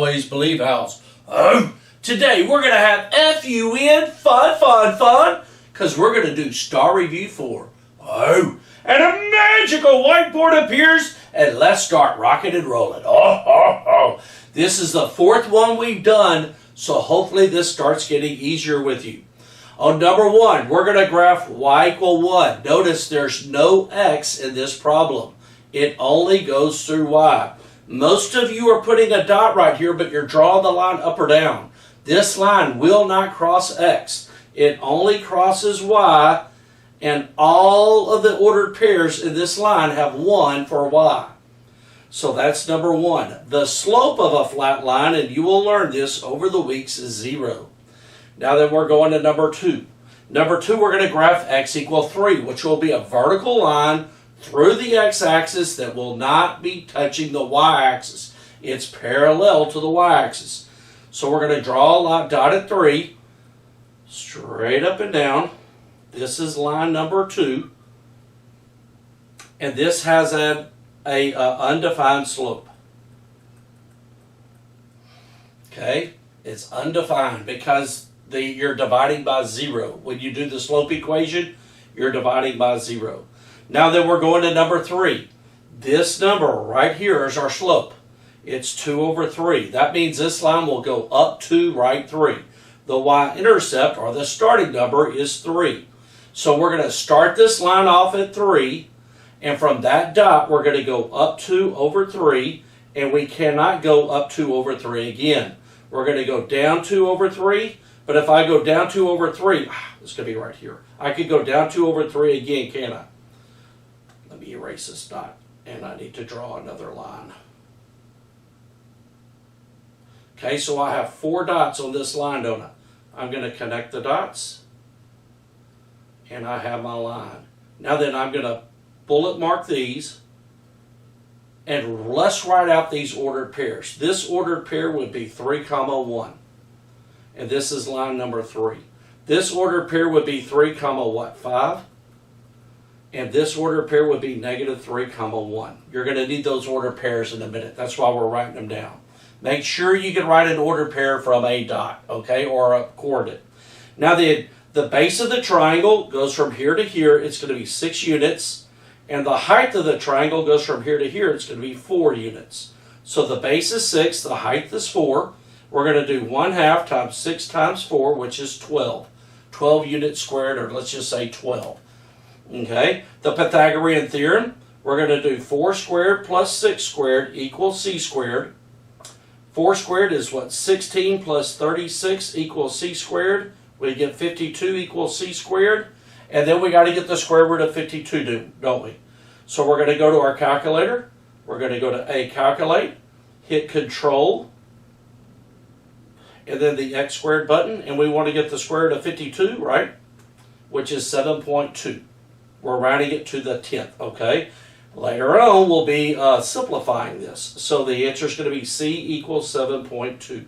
always believe house. Today we're going to have F-U-N, fun, because we're going to do Star Review 4. And a magical whiteboard appears, and let's start rocking and rolling. This is the fourth one we've done, so hopefully this starts getting easier with you. On number 1, we're going to graph y equal 1. Notice there's no x in this problem. It only goes through y. Most of you are putting a dot right here, but you're drawing the line up or down. This line will not cross x. It only crosses y, and all of the ordered pairs in this line have 1 for y. So that's number 1. The slope of a flat line, and you will learn this over the weeks, is 0. Now then we're going to number 2. Number 2, we're going to graph x equal 3, which will be a vertical line through the x-axis that will not be touching the y-axis. It's parallel to the y-axis. So we're going to draw a line dotted 3, straight up and down. This is line number 2. And this has an undefined slope. Okay? It's undefined because you're dividing by 0. When you do the slope equation, you're dividing by 0. Now then we're going to number 3. This number right here is our slope. It's 2 over 3. That means this line will go up 2, right 3. The y-intercept, or the starting number, is 3. So we're going to start this line off at 3, and from that dot we're going to go up 2 over 3, and we cannot go up 2 over 3 again. We're going to go down 2 over 3, but if I go down 2 over 3, it's going to be right here. I could go down 2 over 3 again, can't I? Let me erase this dot, and I need to draw another line. Okay, so I have 4 dots on this line, don't I? I'm going to connect the dots, and I have my line. Now then, I'm going to bullet mark these, and let's write out these ordered pairs. This ordered pair would be 3, 1. And this is line number 3. This ordered pair would be 3, 5. And this ordered pair would be negative 3, 1. You're going to need those ordered pairs in a minute. That's why we're writing them down. Make sure you can write an ordered pair from a dot, okay, or a coordinate. Now the base of the triangle goes from here to here. It's going to be 6 units. And the height of the triangle goes from here to here. It's going to be 4 units. So the base is 6. The height is 4. We're going to do 1/2 times 6 times 4, which is 12. 12 units squared, or let's just say 12. Okay? The Pythagorean theorem, we're going to do 4 squared plus 6 squared equals c squared. 4 squared is what? 16 plus 36 equals c squared. We get 52 equals c squared. And then we got to get the square root of 52, don't we? So we're going to go to our calculator. We're going to go to calculate, hit Control, and then the x squared button. And we want to get the square root of 52, right? Which is 7.2. We're rounding it to the 10th, okay? Later on, we'll be simplifying this. So the answer is going to be C equals 7.2.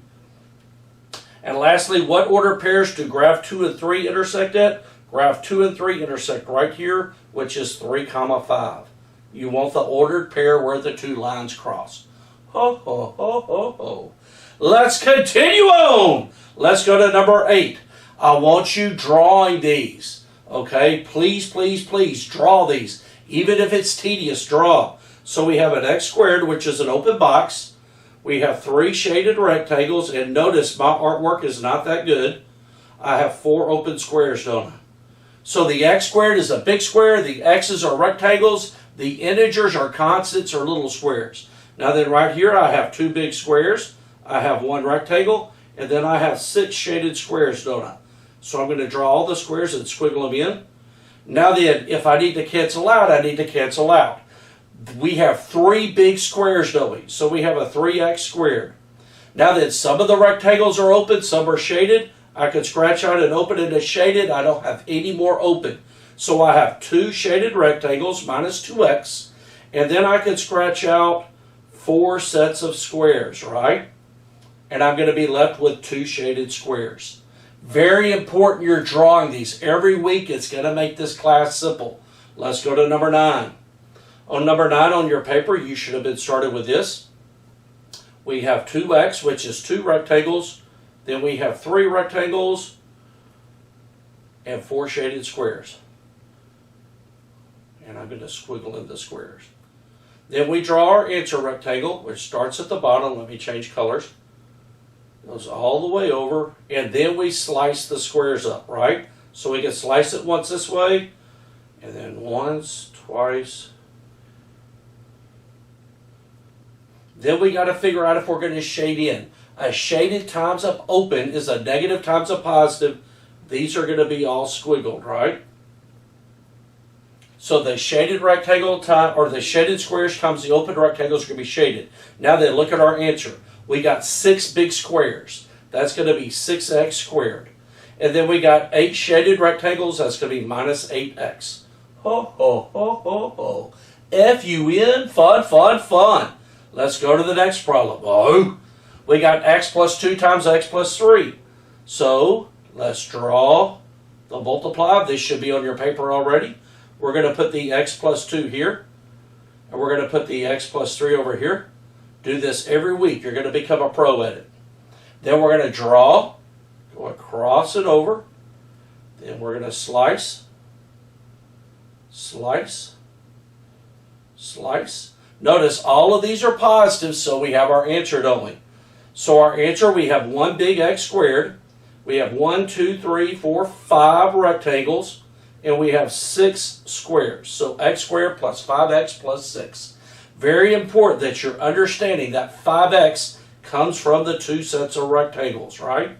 And lastly, what order pairs do graph 2 and 3 intersect at? Graph 2 and 3 intersect right here, which is 3, 5. You want the ordered pair where the 2 lines cross. Ho, ho, ho, ho, ho. Let's continue on. Let's go to number 8. I want you drawing these. Okay, please, please, please draw these. Even if it's tedious, draw. So we have an x squared, which is an open box. We have 3 shaded rectangles, and notice my artwork is not that good. I have 4 open squares, don't I? So the x squared is a big square, the x's are rectangles, the integers are constants or little squares. Now then right here I have 2 big squares, I have 1 rectangle, and then I have 6 shaded squares, don't I? So I'm going to draw all the squares and squiggle them in. Now then, if I need to cancel out, I need to cancel out. We have 3 big squares, don't we? So we have a 3x squared. Now then, some of the rectangles are open, some are shaded. I could scratch out and open it as shaded. I don't have any more open. So I have 2 shaded rectangles minus 2x. And then I could scratch out 4 sets of squares, right? And I'm going to be left with 2 shaded squares. Very important you're drawing these. Every week it's going to make this class simple. Let's go to number 9. On number 9 on your paper, you should have been started with this. We have 2x, which is 2 rectangles. Then we have 3 rectangles and 4 shaded squares. And I'm going to squiggle in the squares. Then we draw our answer rectangle, which starts at the bottom. Let me change colors. Goes all the way over. And then we slice the squares up, right? So we can slice it once this way. And then once, twice. Then we got to figure out if we're going to shade in. A shaded times a open is a negative times a positive. These are going to be all squiggled, right? So the shaded rectangle or the shaded squares times the open rectangles are going to be shaded. Now then, look at our answer. We got 6 big squares. That's going to be 6x squared. And then we got 8 shaded rectangles. That's going to be minus 8x. Ho, ho, ho, ho, ho. F-U-N, fun, fun, fun. Let's go to the next problem. Oh, we got x plus 2 times x plus 3. So let's draw the multiply. This should be on your paper already. We're going to put the x plus 2 here. And we're going to put the x plus 3 over here. Do this every week. You're going to become a pro at it. Then we're going to draw, go across and over. Then we're going to slice, slice, slice. Notice all of these are positive, so we have our answer, don't we? So our answer, we have 1 big x squared. We have 1, 2, 3, 4, 5 rectangles. And we have 6 squares. So x squared plus 5x plus 6. Very important that you're understanding that 5x comes from the 2 sets of rectangles, right?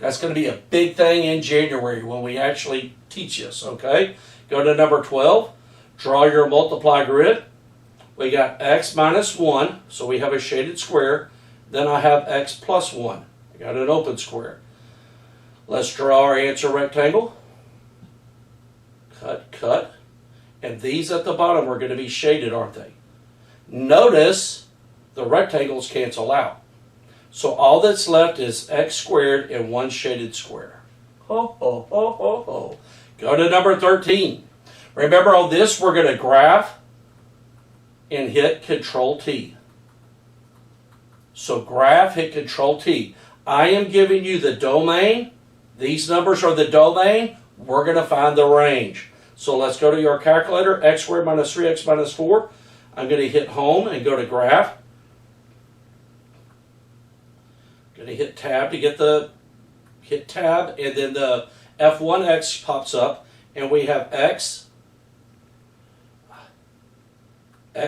That's going to be a big thing in January when we actually teach this, okay? Go to number 12. Draw your multiply grid. We got x minus 1, so we have a shaded square. Then I have x plus 1. I got an open square. Let's draw our answer rectangle. Cut, cut. And these at the bottom are going to be shaded, aren't they? Notice the rectangles cancel out. So all that's left is x squared and 1 shaded square. Ho, ho, ho, ho, ho. Go to number 13. Remember on this, we're going to graph and hit Control T. So graph, hit Control T. I am giving you the domain. These numbers are the domain. We're going to find the range. So let's go to your calculator. X squared minus 3x minus 4. I'm going to hit home and go to graph. Going to hit tab to get the, hit tab, and then the F1x pops up, and we have x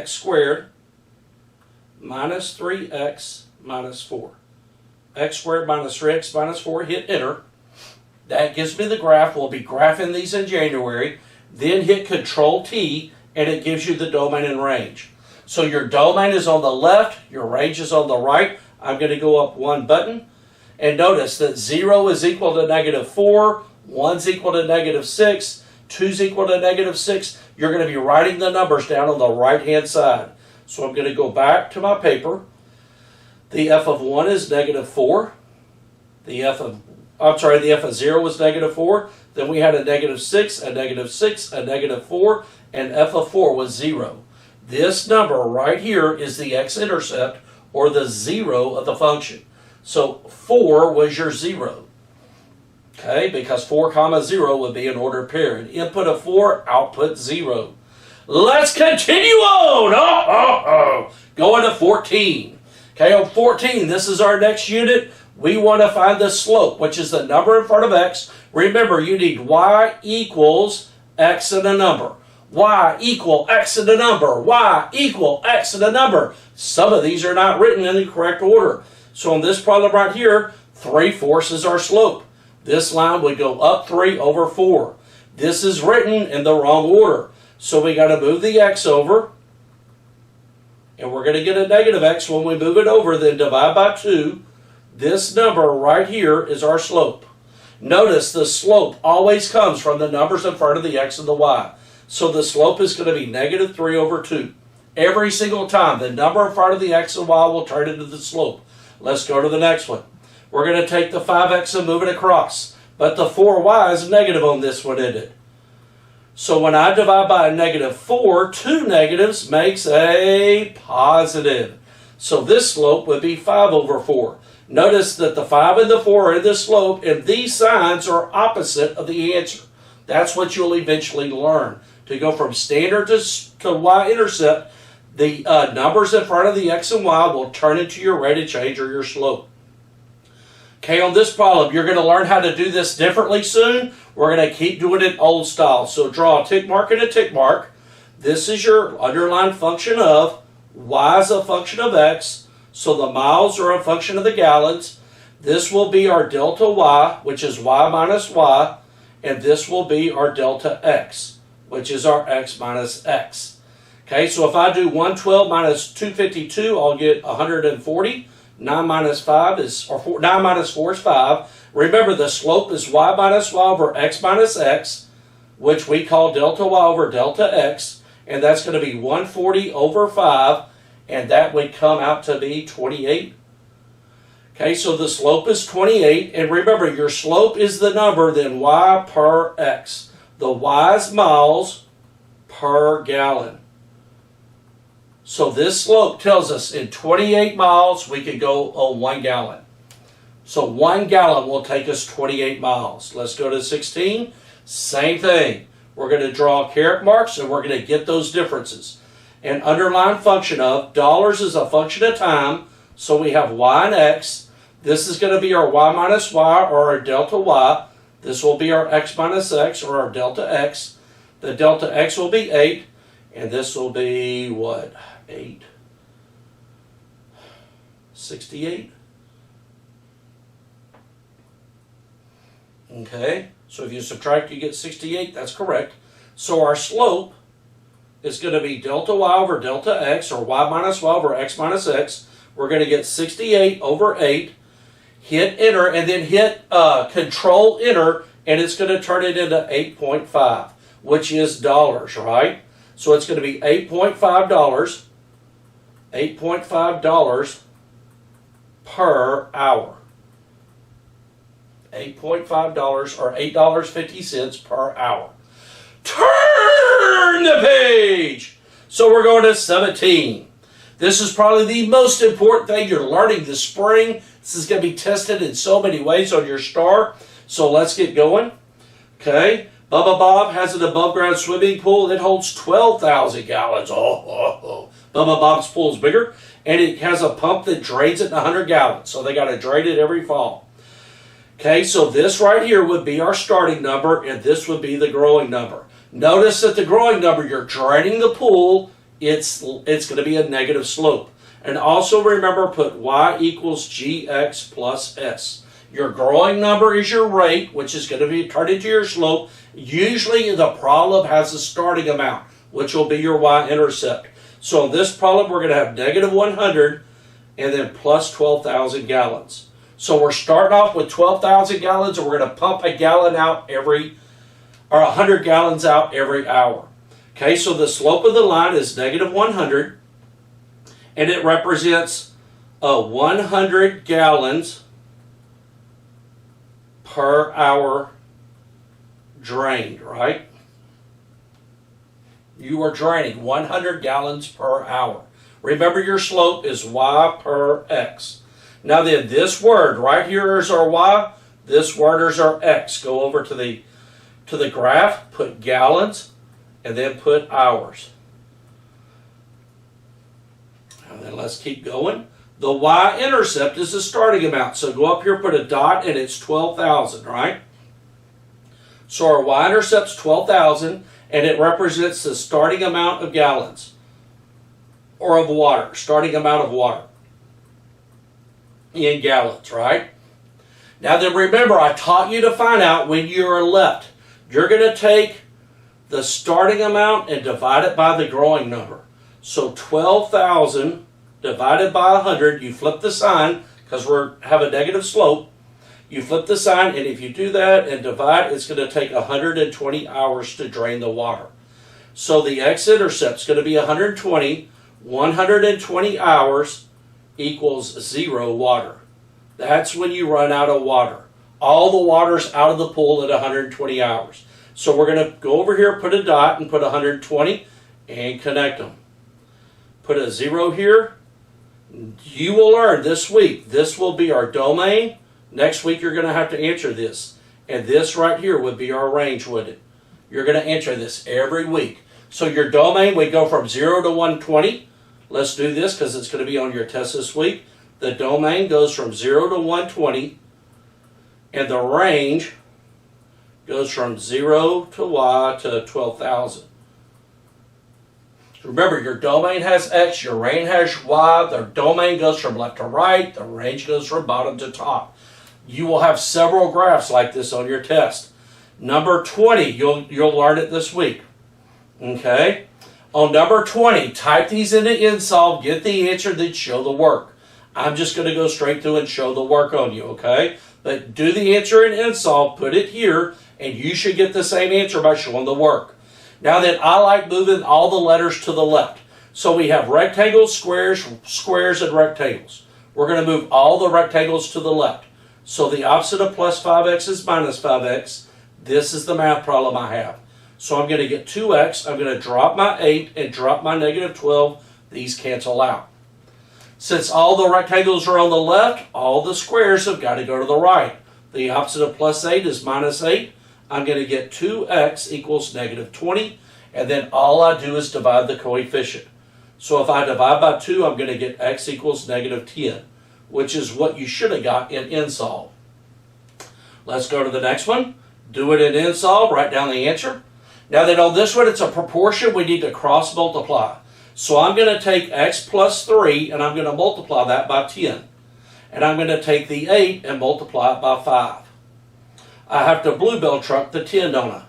squared minus 3x minus 4. X squared minus 3x minus 4, hit enter. That gives me the graph. We'll be graphing these in January. Then hit Control T, and it gives you the domain and range. So your domain is on the left, your range is on the right. I'm going to go up 1 button. And notice that 0 is equal to negative 4, 1 is equal to negative 6, 2 is equal to negative 6. You're going to be writing the numbers down on the right-hand side. So I'm going to go back to my paper. The f of 1 is negative 4. The f of 0 is negative 4. Then we had a negative 6, a negative 6, a negative 4, and f of 4 was 0. This number right here is the x-intercept, or the 0 of the function. So 4 was your 0. Okay, because 4 comma 0 would be an ordered pair. An input of 4, output 0. Let's continue on. Going to 14. Okay, on 14, this is our next unit. We want to find the slope, which is the number in front of x. Remember, you need y equals x and a number. Y equal x and a number. Y equal x and a number. Some of these are not written in the correct order. So on this problem right here, 3/4 is our slope. This line would go up 3 over 4. This is written in the wrong order. So we got to move the x over. And we're going to get a negative x when we move it over, then divide by 2. This number right here is our slope. Notice the slope always comes from the numbers in front of the x and the y. So the slope is going to be negative 3 over 2. Every single time, the number in front of the x and y will turn into the slope. Let's go to the next one. We're going to take the 5x and move it across. But the 4y is negative on this one, isn't it? So when I divide by a negative 4, 2 negatives makes a positive. So this slope would be 5 over 4. Notice that the 5 and the 4 are in the slope, and these signs are opposite of the answer. That's what you'll eventually learn. To go from standard to y-intercept, the numbers in front of the x and y will turn into your rate of change or your slope. Okay, on this problem, you're going to learn how to do this differently soon. We're going to keep doing it old style. So draw a tick mark and a tick mark. This is your underlying function of y is a function of x. So the miles are a function of the gallons. This will be our delta y, which is y minus y. And this will be our delta x, which is our x minus x. Okay, so if I do 112 minus 252, I'll get 140. 9 minus 4 is 5. Remember, the slope is y minus y over x minus x, which we call delta y over delta x. And that's going to be 140 over 5. And that would come out to be 28. Okay, so the slope is 28. And remember, your slope is the number, then y per x. The y is miles per gallon. So this slope tells us in 28 miles, we could go on 1 gallon. So 1 gallon will take us 28 miles. Let's go to 16. Same thing. We're going to draw caret marks, and we're going to get those differences. An underlying function of dollars is a function of time, so we have y and x. This is going to be our y minus y, or our delta y. This will be our x minus x, or our delta x. The delta x will be 8, and this will be what? 8? 68? Okay, so if you subtract, you get 68. That's correct. So our slope is going to be delta y over delta x, or y minus y over x minus x. We're going to get 68 over 8. Hit enter, and then hit control enter, and it's going to turn it into 8.5, which is dollars, right? So it's going to be $8.5, $8.5 per hour. $8.5 or $8.50 per hour. Turn the page. So we're going to 17. This is probably the most important thing you're learning this spring. This is going to be tested in so many ways on your Staar. So let's get going. Okay. Bubba Bob has an above-ground swimming pool. It holds 12,000 gallons. Bubba Bob's pool is bigger. And it has a pump that drains it in 100 gallons. So they got to drain it every fall. Okay, so this right here would be our starting number, and this would be the growing number. Notice that the growing number, you're draining the pool, it's going to be a negative slope. And also remember, put y equals gx plus s. Your growing number is your rate, which is going to be turned into your slope. Usually the problem has a starting amount, which will be your y-intercept. So in this problem, we're going to have negative 100 and then plus 12,000 gallons. So we're starting off with 12,000 gallons, and we're going to pump a gallon out or 100 gallons out every hour. Okay, so the slope of the line is negative 100, and it represents 100 gallons per hour drained, right? You are draining 100 gallons per hour. Remember, your slope is y per x. Now then, this word right here is our y. This word is our x. Go over to the graph, put gallons, and then put hours. And then let's keep going. The y-intercept is the starting amount. So go up here, put a dot, and it's 12,000, right? So our y-intercept's 12,000, and it represents the starting amount of gallons, or of water, starting amount of water in gallons, right? Now then, remember, I taught you to find out when you're left. You're going to take the starting amount and divide it by the growing number. So 12,000 divided by 100, you flip the sign, because we have a negative slope. You flip the sign, and if you do that and divide, it's going to take 120 hours to drain the water. So the x-intercept is going to be 120. 120 hours equals 0 water. That's when you run out of water. All the water's out of the pool at 120 hours. So we're going to go over here, put a dot, and put 120, and connect them. Put a 0 here. You will learn this week. This will be our domain. Next week you're going to have to answer this. And this right here would be our range, would it? You're going to answer this every week. So your domain would go from 0 to 120. Let's do this because it's going to be on your test this week. The domain goes from 0 to 120. And the range goes from 0 to Y to 12,000. Remember, your domain has X, your range has Y. The domain goes from left to right. The range goes from bottom to top. You will have several graphs like this on your test. Number 20, you'll learn it this week. Okay? On number 20, type these into InSolve, get the answer, then show the work. I'm just going to go straight through and show the work on you, okay? But do the answer in InSolve, put it here, and you should get the same answer by showing the work. Now then, I like moving all the letters to the left. So we have rectangles, squares, squares, and rectangles. We're going to move all the rectangles to the left. So the opposite of plus 5x is minus 5x. This is the math problem I have. So I'm going to get 2x. I'm going to drop my 8 and drop my negative 12. These cancel out. Since all the rectangles are on the left, all the squares have got to go to the right. The opposite of plus 8 is minus 8. I'm going to get 2x equals negative 20. And then all I do is divide the coefficient. So if I divide by 2, I'm going to get x equals negative 10, which is what you should have got in InSolve. Let's go to the next one. Do it in InSolve. Write down the answer. Now that on this one, it's a proportion. We need to cross multiply. So I'm going to take x plus 3, and I'm going to multiply that by 10. And I'm going to take the 8 and multiply it by 5. I have to bluebell truck the 10, don't I?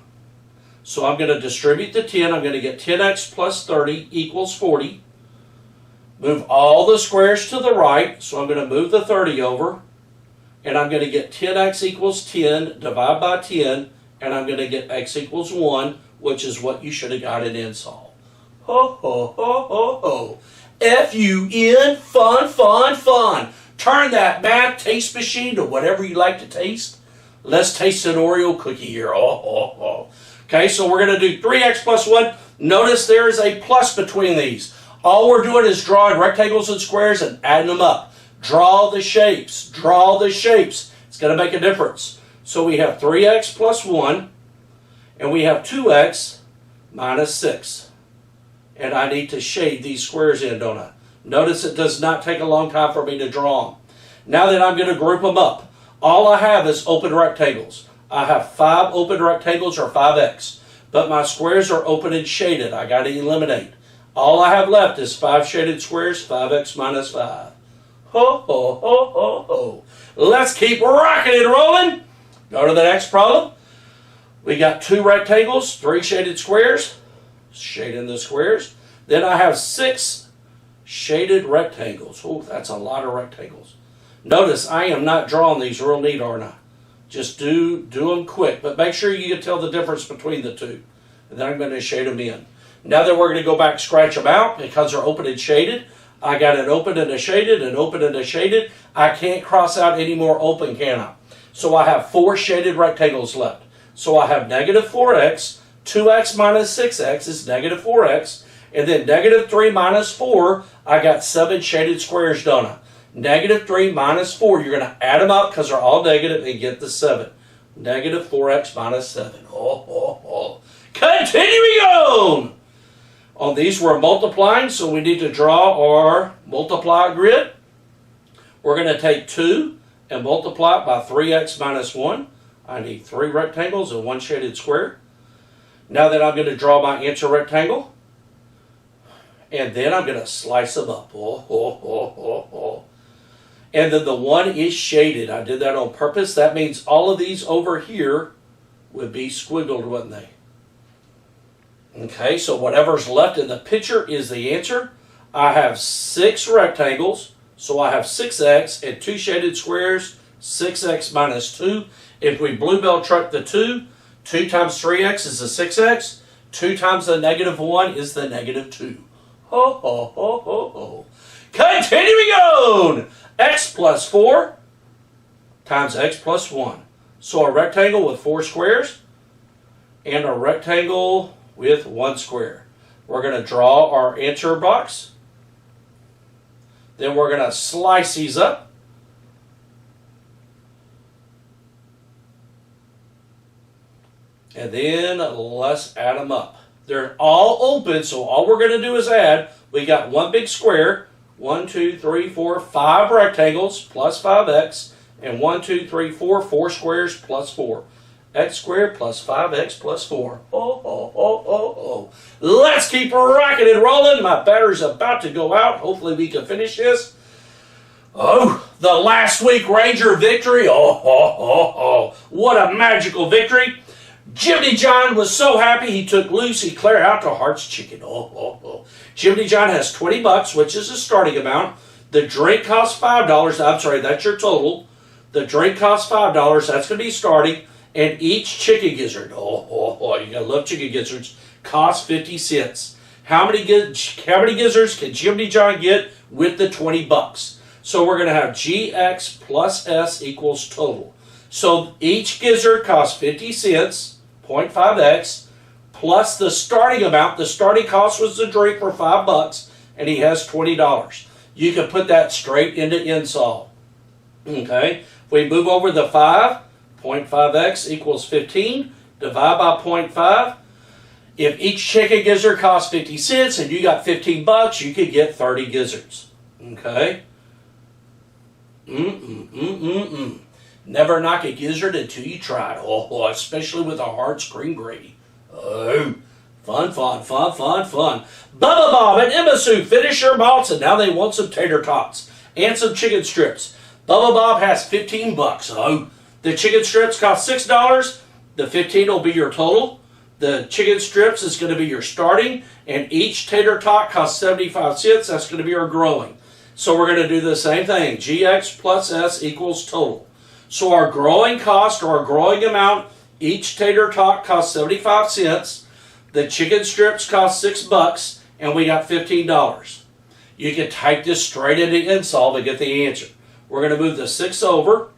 So I'm going to distribute the 10. I'm going to get 10x plus 30 equals 40. Move all the squares to the right. So I'm going to move the 30 over. And I'm going to get 10x equals 10, divide by 10. And I'm going to get x equals 1, which is what you should have got in InSolve. Ho, ho, ho, ho, ho. F-U-N, fun, fun, fun. Turn that math taste machine to whatever you like to taste. Let's taste an Oreo cookie here. Oh, oh, oh. Okay, so we're going to do 3x plus 1. Notice there is a plus between these. All we're doing is drawing rectangles and squares and adding them up. Draw the shapes. Draw the shapes. It's going to make a difference. So we have 3x plus 1, and we have 2x minus 6. And I need to shade these squares in, don't I? Notice it does not take a long time for me to draw them. Now that I'm going to group them up. All I have is open rectangles. I have 5 open rectangles or 5x. But my squares are open and shaded. I got to eliminate. All I have left is 5 shaded squares, 5x minus 5. Ho, ho, ho, ho, ho. Let's keep rocking and rolling. Go to the next problem. We got 2 rectangles, 3 shaded squares. Shading the squares. Then I have 6 shaded rectangles. Oh, that's a lot of rectangles. Notice I am not drawing these real neat, aren't I? Just do them quick, but make sure you can tell the difference between the two. And then I'm going to shade them in. Now that we're going to go back and scratch them out because they're open and shaded. I got an open and a shaded, an open and a shaded. I can't cross out any more open, can I? So I have 4 shaded rectangles left. So I have negative 4x, 2x minus 6x is negative 4x, and then negative 3 minus 4, I got 7 shaded squares, don't I? Negative 3 minus 4, you're going to add them up because they're all negative and get the 7. Negative 4x minus 7. Oh, oh, oh. Continuing on! On these we're multiplying, so we need to draw our multiply grid. We're going to take 2 and multiply it by 3x minus 1. I need 3 rectangles and 1 shaded square. Now that I'm going to draw my answer rectangle. And then I'm going to slice them up. Oh, oh, oh, oh, oh. And then the 1 is shaded. I did that on purpose. That means all of these over here would be squiggled, wouldn't they? Okay, so whatever's left in the picture is the answer. I have 6 rectangles, so I have 6x and 2 shaded squares, 6x minus 2. If we bluebell truck the 2, 2 times 3x is the 6x. 2 times the negative 1 is the negative 2. Ho, ho, ho, ho, ho. Continuing on! X plus 4 times x plus 1. So a rectangle with 4 squares and a rectangle with 1 square. We're going to draw our answer box. Then we're going to slice these up. And then let's add them up. They're all open, so all we're going to do is add. We got one big square, 1, 2, 3, 4, 5 rectangles plus 5x, and 1, 2, 3, 4, 4 squares plus 4. X squared plus 5x plus 4. Let's keep rocking and rolling. My battery's about to go out. Hopefully we can finish this. Oh, the last week Ranger victory. What a magical victory. Jimmy John was so happy he took Lucy Claire out to Hart's Chicken. Jimmy John has $20, which is the starting amount. The drink costs $5. I'm sorry, that's your total. The drink costs $5. That's going to be starting. And each chicken gizzard, you gotta love chicken gizzards, costs 50 cents. How many gizzards can Jimmy John get with the $20? So we're gonna have GX plus S equals total. So each gizzard costs 50 cents, 0.5x, plus the starting amount. The starting cost was the drink for $5, and he has $20. You can put that straight into InSolve. Okay, if we move over the 5, 0.5x equals 15. Divide by 0.5. If each chicken gizzard costs 50 cents and you got $15, you could get 30 gizzards. Okay? Never knock a gizzard until you try it. Especially with a Hart's green gravy. Fun. Bubba Bob and Emma Sue finish your malts and now they want some tater tots and some chicken strips. Bubba Bob has $15. The chicken strips cost $6. The 15 will be your total. The chicken strips is going to be your starting. And each tater tot costs 75 cents. That's going to be our growing. So we're going to do the same thing. GX plus S equals total. So our growing cost or our growing amount, each tater tot costs 75 cents. The chicken strips cost $6. And we got $15. You can type this straight into InSolve to get the answer. We're going to move the 6 over.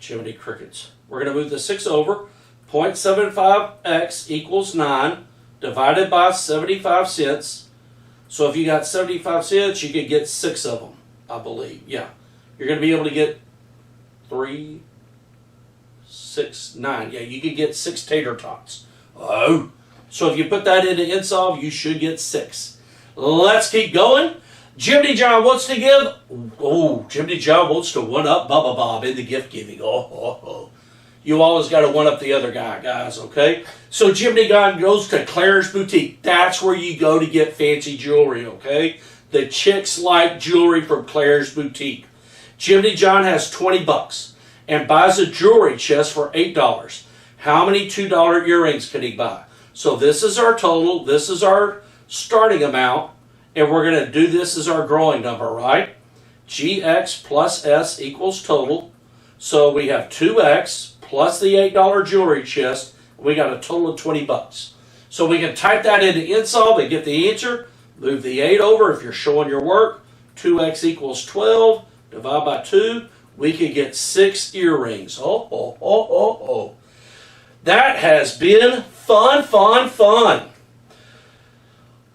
Jiminy Crickets. We're going to move the 6 over. 0.75x equals 9 divided by 75 cents. So if you got 75 cents, you could get 6 of them, I believe. Yeah. You're going to be able to get 3, 6, 9. Yeah, you could get 6 tater tots. So if you put that into InSolve, you should get 6. Let's keep going. Jimmy John wants to give. Jimmy John wants to one-up Bubba Bob in the gift giving. You always got to one-up the other guy, guys, okay? So Jimmy John goes to Claire's Boutique. That's where you go to get fancy jewelry, okay? The chicks like jewelry from Claire's Boutique. Jimmy John has $20 and buys a jewelry chest for $8. How many $2 earrings can he buy? So this is our total. This is our starting amount. And we're going to do this as our growing number, right? GX plus S equals total. So we have 2x plus the $8 jewelry chest. We got a total of $20. So we can type that into InSolve and get the answer. Move the 8 over if you're showing your work. 2x equals 12. Divide by 2. We can get 6 earrings. That has been fun.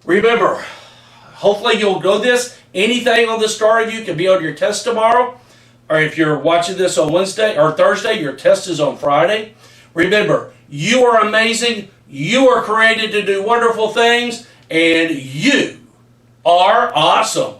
Remember, hopefully you'll know this. Anything on the Staar review can be on your test tomorrow. Or if you're watching this on Wednesday or Thursday, your test is on Friday. Remember, you are amazing. You are created to do wonderful things. And you are awesome.